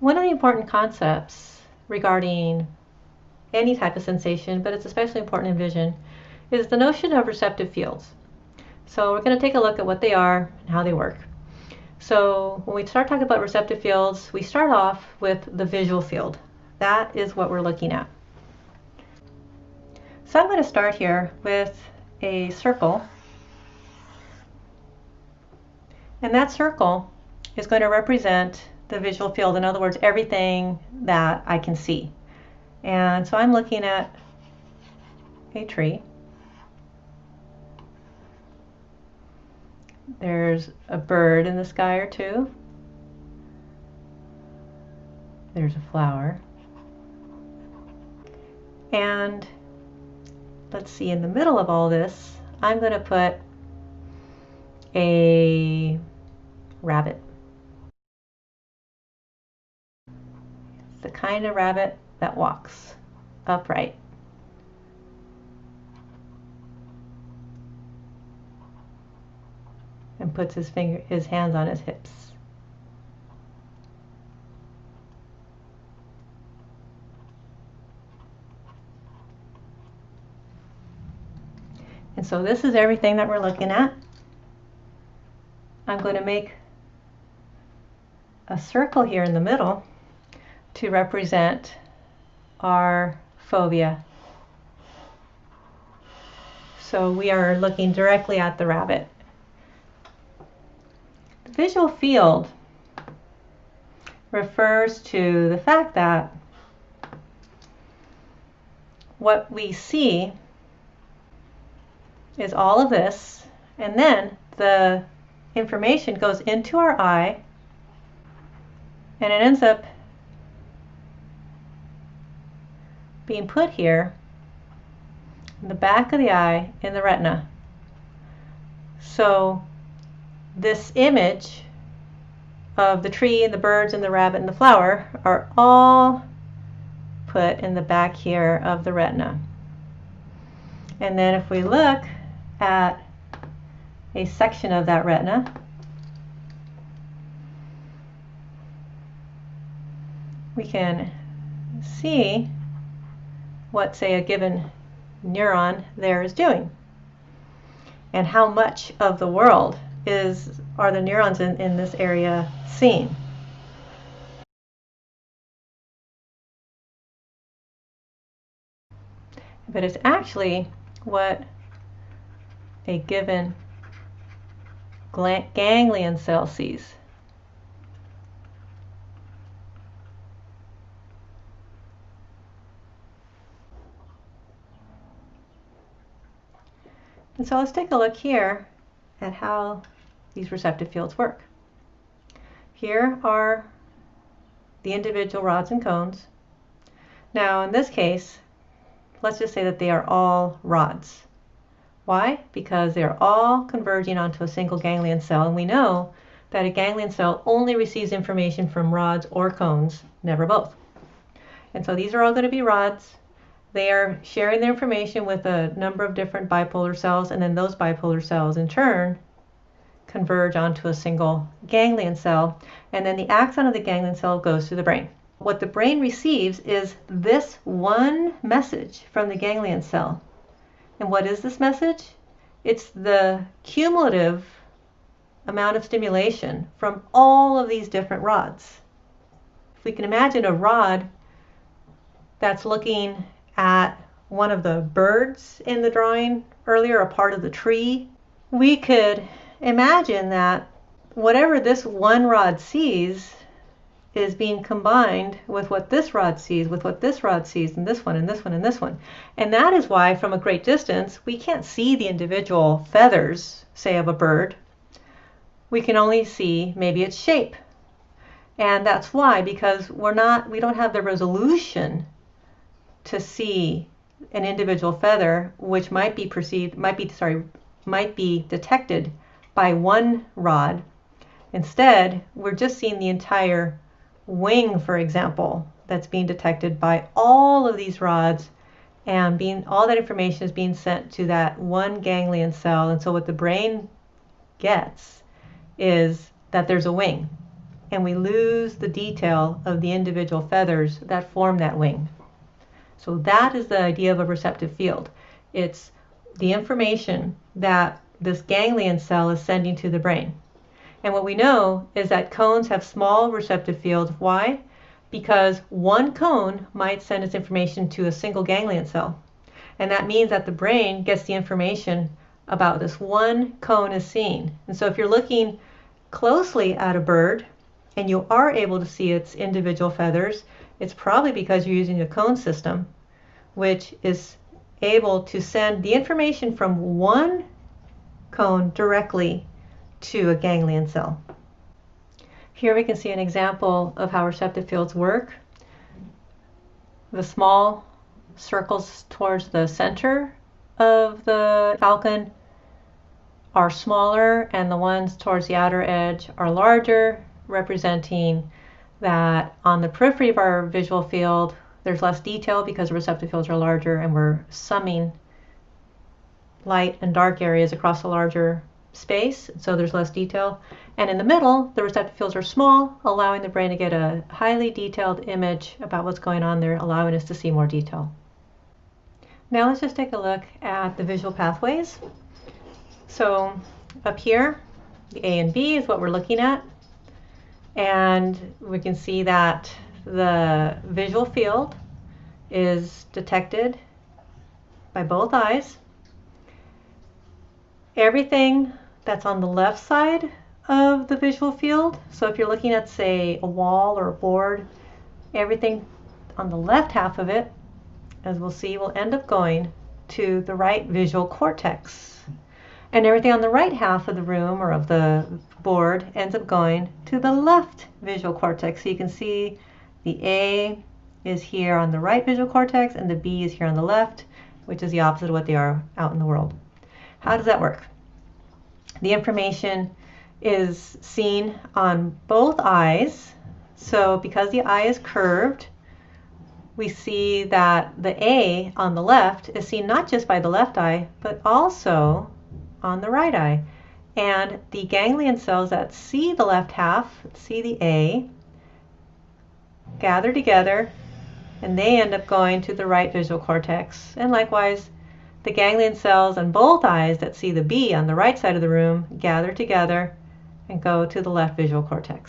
One of the important concepts regarding any type of sensation, but it's especially important in vision, is the notion of receptive fields. So we're going to take a look at what they are and how they work. So when we start talking about receptive fields, we start off with the visual field. That is what we're looking at. So I'm going to start here with a circle. And that circle is going to represent the visual field. In other words, everything that I can see. And so I'm looking at a tree. There's a bird in the sky or two. There's a flower. And let's see, in the middle of all this, I'm going to put a rabbit. It's the kind of rabbit that walks upright. And puts his hands on his hips. And so this is everything that we're looking at. I'm going to make a circle here in the middle to represent our fovea. So we are looking directly at the rabbit. The visual field refers to the fact that what we see is all of this, and then the information goes into our eye, and it ends up being put here in the back of the eye in the retina. So this image of the tree and the birds and the rabbit and the flower are all put in the back here of the retina. And then if we look at a section of that retina, we can see what, say, a given neuron there is doing, and how much of the world are the neurons in this area seeing. But it's actually what a given ganglion cell sees. And so let's take a look here at how these receptive fields work. Here are the individual rods and cones. Now in this case, let's just say that they are all rods. Why? Because they're all converging onto a single ganglion cell, and we know that a ganglion cell only receives information from rods or cones, never both. And so these are all going to be rods. They are sharing their information with a number of different bipolar cells, and then those bipolar cells in turn converge onto a single ganglion cell, and then the axon of the ganglion cell goes to the brain. What the brain receives is this one message from the ganglion cell. And what is this message? It's the cumulative amount of stimulation from all of these different rods. If we can imagine a rod that's looking at one of the birds in the drawing earlier, a part of the tree, we could imagine that whatever this one rod sees is being combined with what this rod sees, with what this rod sees, and this one, and this one, and this one. And that is why, from a great distance, we can't see the individual feathers, say, of a bird. We can only see maybe its shape. And that's why, because we don't have the resolution to see an individual feather, which might be detected by one rod. Instead, we're just seeing the entire wing, for example, that's being detected by all of these rods, and all that information is being sent to that one ganglion cell. And so what the brain gets is that there's a wing. and we lose the detail of the individual feathers that form that wing. So that is the idea of a receptive field. It's the information that this ganglion cell is sending to the brain. And what we know is that cones have small receptive fields. Why? Because one cone might send its information to a single ganglion cell. And that means that the brain gets the information about this one cone is seeing. And so if you're looking closely at a bird and you are able to see its individual feathers, it's probably because you're using a cone system, which is able to send the information from one cone directly to a ganglion cell. Here we can see an example of how receptive fields work. The small circles towards the center of the falcon are smaller, and the ones towards the outer edge are larger, representing that on the periphery of our visual field there's less detail because the receptive fields are larger, and we're summing light and dark areas across a larger space, so there's less detail. And in the middle, the receptive fields are small, allowing the brain to get a highly detailed image about what's going on there, allowing us to see more detail. Now let's just take a look at the visual pathways. So up here, the A and B is what we're looking at. And we can see that the visual field is detected by both eyes. Everything that's on the left side of the visual field, so if you're looking at, say, a wall or a board, everything on the left half of it, as we'll see, will end up going to the right visual cortex. And everything on the right half of the room or of the board ends up going to the left visual cortex. So you can see the A is here on the right visual cortex and the B is here on the left, which is the opposite of what they are out in the world. How does that work? The information is seen on both eyes. So because the eye is curved, we see that the A on the left is seen not just by the left eye, but also on the right eye. And the ganglion cells that see the left half, see the A, gather together, and they end up going to the right visual cortex. And likewise, the ganglion cells on both eyes that see the B on the right side of the room gather together and go to the left visual cortex.